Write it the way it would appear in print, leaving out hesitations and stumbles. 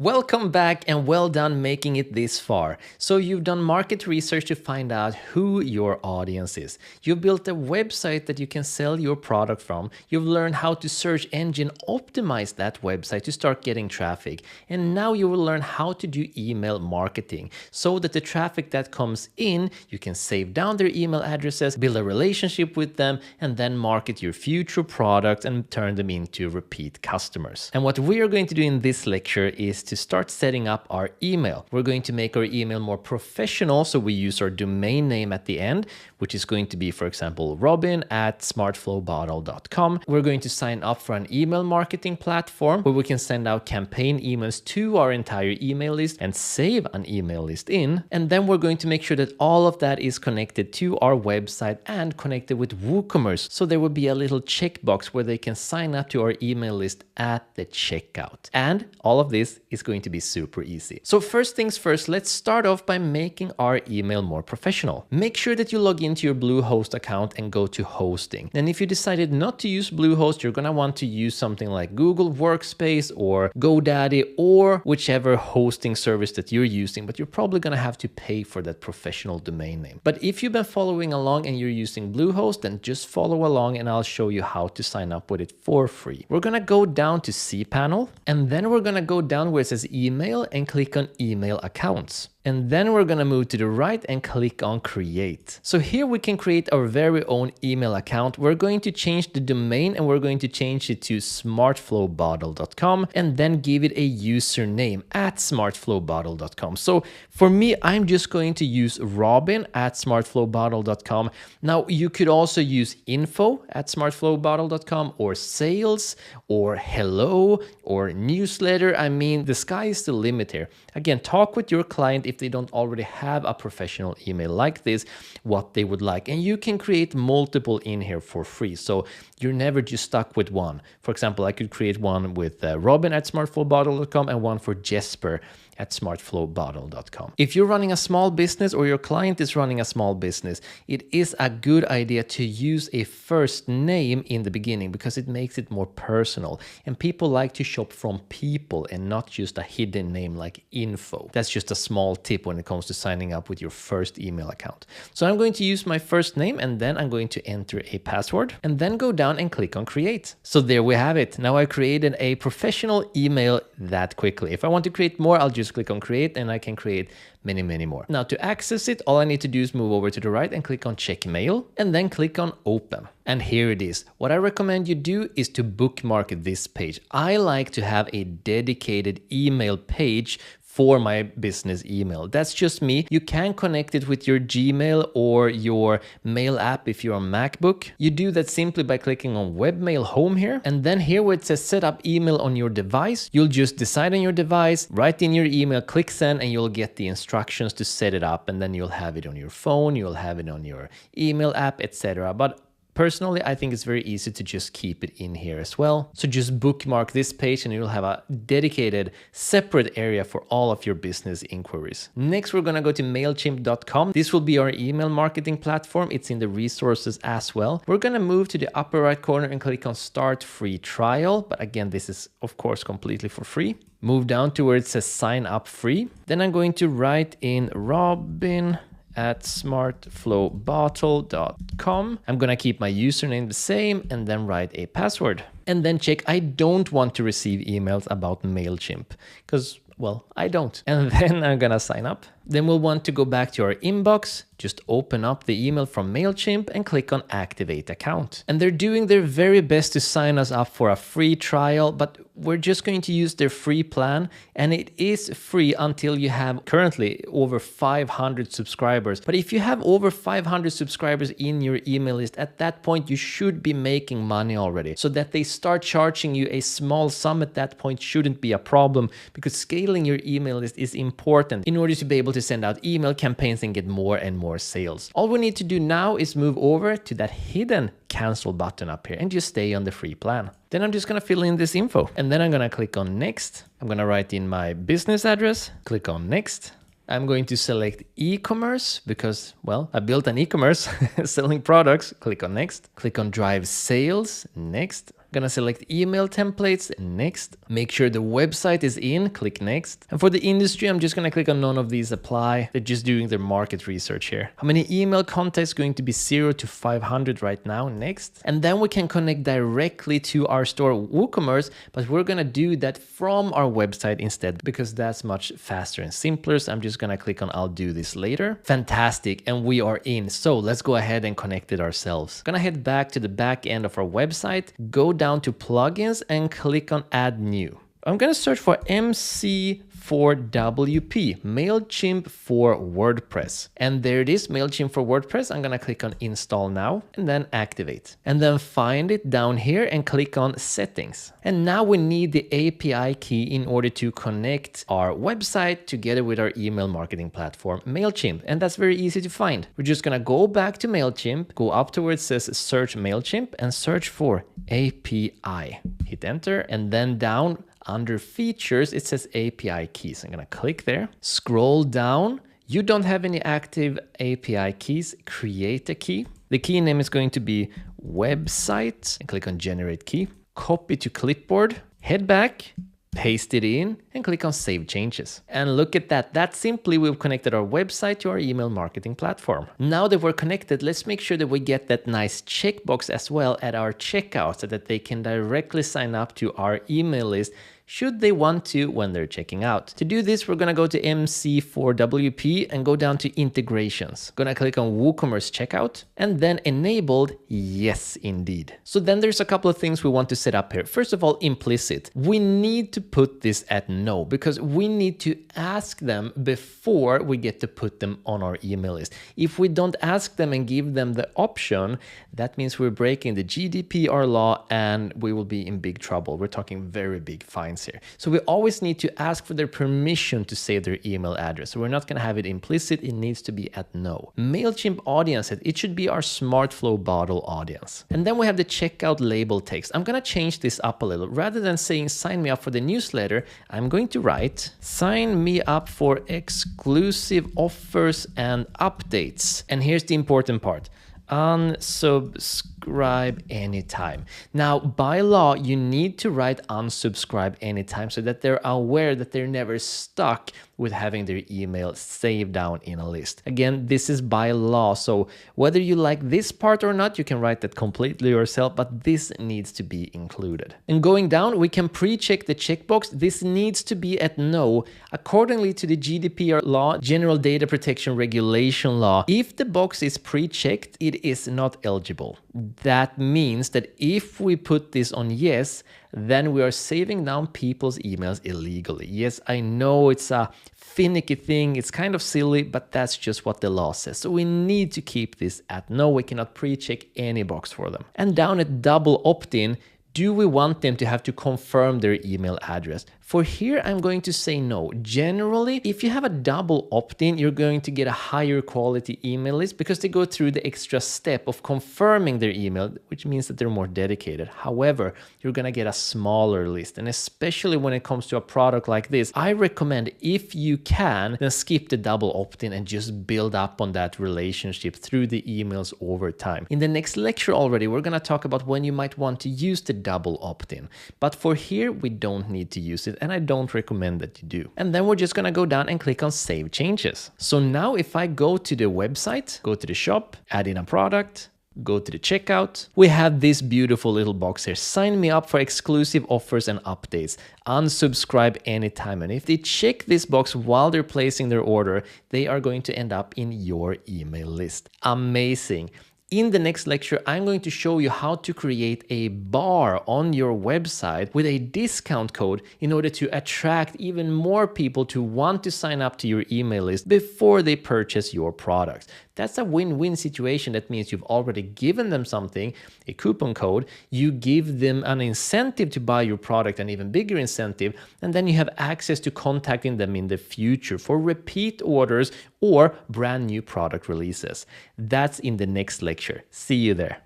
Welcome back and well done making it this far. So you've done market research to find out who your audience is. You've built a website that you can sell your product from. You've learned how to search engine optimize that website to start getting traffic. And now you will learn how to do email marketing so that the traffic that comes in, you can save down their email addresses, build a relationship with them, and then market your future products and turn them into repeat customers. And what we are going to do in this lecture is to start setting up our email. We're going to make our email more professional, so we use our domain name at the end, which is going to be, for example, robin@smartflowbottle.com. We're going to sign up for an email marketing platform where we can send out campaign emails to our entire email list and save an email list in. And then we're going to make sure that all of that is connected to our website and connected with WooCommerce. So there will be a little checkbox where they can sign up to our email list at the checkout. And all of this is going to be super easy. So first things first, let's start off by making our email more professional. Make sure that you log into your Bluehost account and go to hosting. And if you decided not to use Bluehost, you're gonna want to use something like Google Workspace or GoDaddy or whichever hosting service that you're using, but you're probably gonna have to pay for that professional domain name. But if you've been following along and you're using Bluehost, then just follow along and I'll show you how to sign up with it for free. We're gonna go down to cPanel and then we're gonna go down where it says email and click on email accounts. And then we're gonna move to the right and click on create. So here we can create our very own email account. We're going to change the domain and we're going to change it to smartflowbottle.com and then give it a username at smartflowbottle.com. So for me, I'm just going to use robin@smartflowbottle.com. Now you could also use info@smartflowbottle.com or sales or hello or newsletter. I mean, the sky is the limit here. Again, talk with your client if they don't already have a professional email like this, what they would like. And you can create multiple in here for free. So you're never just stuck with one. For example, I could create one with robin@smartflowbottle.com and one for Jesper@smartflowbottle.com. If you're running a small business or your client is running a small business, it is a good idea to use a first name in the beginning because it makes it more personal. And people like to shop from people and not just a hidden name like info. That's just a small tip when it comes to signing up with your first email account. So I'm going to use my first name and then I'm going to enter a password and then go down and click on create. So there we have it. Now I created a professional email that quickly. If I want to create more, I'll just click on create and I can create many more. Now to access it, all I need to do is move over to the right and click on check mail and then click on open. And here it is. What I recommend you do is to bookmark this page. I like to have a dedicated email page for my business email. That's just me. You can connect it with your Gmail or your mail app if you're on MacBook. You do that simply by clicking on webmail home here. And then here where it says set up email on your device, you'll just decide on your device, write in your email, click send, and you'll get the instructions to set it up. And then you'll have it on your phone, you'll have it on your email app, etc. But personally, I think it's very easy to just keep it in here as well. So just bookmark this page and you'll have a dedicated separate area for all of your business inquiries. Next, we're gonna go to MailChimp.com. This will be our email marketing platform. It's in the resources as well. We're gonna move to the upper right corner and click on Start Free Trial. But again, this is of course completely for free. Move down to where it says Sign Up Free. Then I'm going to write in robin@smartflowbottle.com. I'm gonna keep my username the same and then write a password. And then check I don't want to receive emails about MailChimp because, well, I don't. And then I'm gonna sign up. Then we'll want to go back to our inbox, just open up the email from MailChimp and click on Activate Account. And they're doing their very best to sign us up for a free trial, but we're just going to use their free plan. And it is free until you have currently over 500 subscribers. But if you have over 500 subscribers in your email list, at that point, you should be making money already. So that they start charging you a small sum at that point shouldn't be a problem because scaling your email list is important in order to be able to send out email campaigns and get more and more sales. All we need to do now is move over to that hidden cancel button up here and just stay on the free plan. Then I'm just gonna fill in this info and then I'm gonna click on next. I'm gonna write in my business address, click on next. I'm going to select e-commerce because, well, I built an e-commerce selling products. Click on next. Click on drive sales. Next. gonna select email templates, next. Make sure the website is in, click next. And for the industry, I'm just gonna click on none of these apply. They're just doing their market research here. How many email contacts? Going to be 0 to 500 right now, next. And then we can connect directly to our store WooCommerce, but we're gonna do that from our website instead because that's much faster and simpler. So I'm just gonna click on I'll do this later. Fantastic, and we are in. So let's go ahead and connect it ourselves. Gonna head back to the back end of our website, go down to plugins and click on add new. I'm gonna search for MC4WP, MailChimp for WordPress. And there it is, MailChimp for WordPress. I'm gonna click on install now and then activate. And then find it down here and click on settings. And now we need the API key in order to connect our website together with our email marketing platform, MailChimp. And that's very easy to find. We're just gonna go back to MailChimp, go up to where it says search MailChimp and search for API. Hit enter and then down under features, it says API keys. I'm gonna click there, scroll down. You don't have any active API keys, create a key. The key name is going to be website and click on generate key, copy to clipboard, head back, paste it in and click on save changes. And look at that. That simply we've connected our website to our email marketing platform. Now that we're connected, let's make sure that we get that nice checkbox as well at our checkout so that they can directly sign up to our email list should they want to when they're checking out. To do this, we're gonna go to MC4WP and go down to integrations. Gonna click on WooCommerce checkout and then enabled, yes indeed. So then there's a couple of things we want to set up here. First of all, implicit. We need to put this at no because we need to ask them before we get to put them on our email list. If we don't ask them and give them the option, that means we're breaking the GDPR law and we will be in big trouble. We're talking very big fines here. So we always need to ask for their permission to save their email address. So we're not going to have it implicit. It needs to be at no. MailChimp audience, it should be our SmartFlow bottle audience. And then we have the checkout label text. I'm going to change this up a little. Rather than saying sign me up for the newsletter, I'm going to write sign me up for exclusive offers and updates. And here's the important part. Unsubscribe anytime. Now, by law, you need to write unsubscribe anytime so that they're aware that they're never stuck with having their email saved down in a list. Again, this is by law, so whether you like this part or not, you can write that completely yourself, but this needs to be included. And going down, we can pre-check the checkbox. This needs to be at no. Accordingly to the GDPR law, General Data Protection Regulation law, if the box is pre-checked, it is not eligible. That means that if we put this on yes, then we are saving down people's emails illegally. Yes, I know it's a finicky thing, it's kind of silly, but that's just what the law says. So we need to keep this at no. We cannot pre-check any box for them. And down at double opt-in, do we want them to have to confirm their email address? For here, I'm going to say no. Generally, if you have a double opt-in, you're going to get a higher quality email list because they go through the extra step of confirming their email, which means that they're more dedicated. However, you're going to get a smaller list. And especially when it comes to a product like this, I recommend if you can, then skip the double opt-in and just build up on that relationship through the emails over time. In the next lecture already, we're going to talk about when you might want to use the double opt-in. But for here, we don't need to use it. And I don't recommend that you do. And then we're just gonna go down and click on Save Changes. So now if I go to the website, go to the shop, add in a product, go to the checkout, we have this beautiful little box here. Sign me up for exclusive offers and updates. Unsubscribe anytime. And if they check this box while they're placing their order, they are going to end up in your email list. Amazing. In the next lecture, I'm going to show you how to create a bar on your website with a discount code in order to attract even more people to want to sign up to your email list before they purchase your products. That's a win-win situation. That means you've already given them something, a coupon code, you give them an incentive to buy your product, an even bigger incentive, and then you have access to contacting them in the future for repeat orders or brand new product releases. That's in the next lecture. See you there.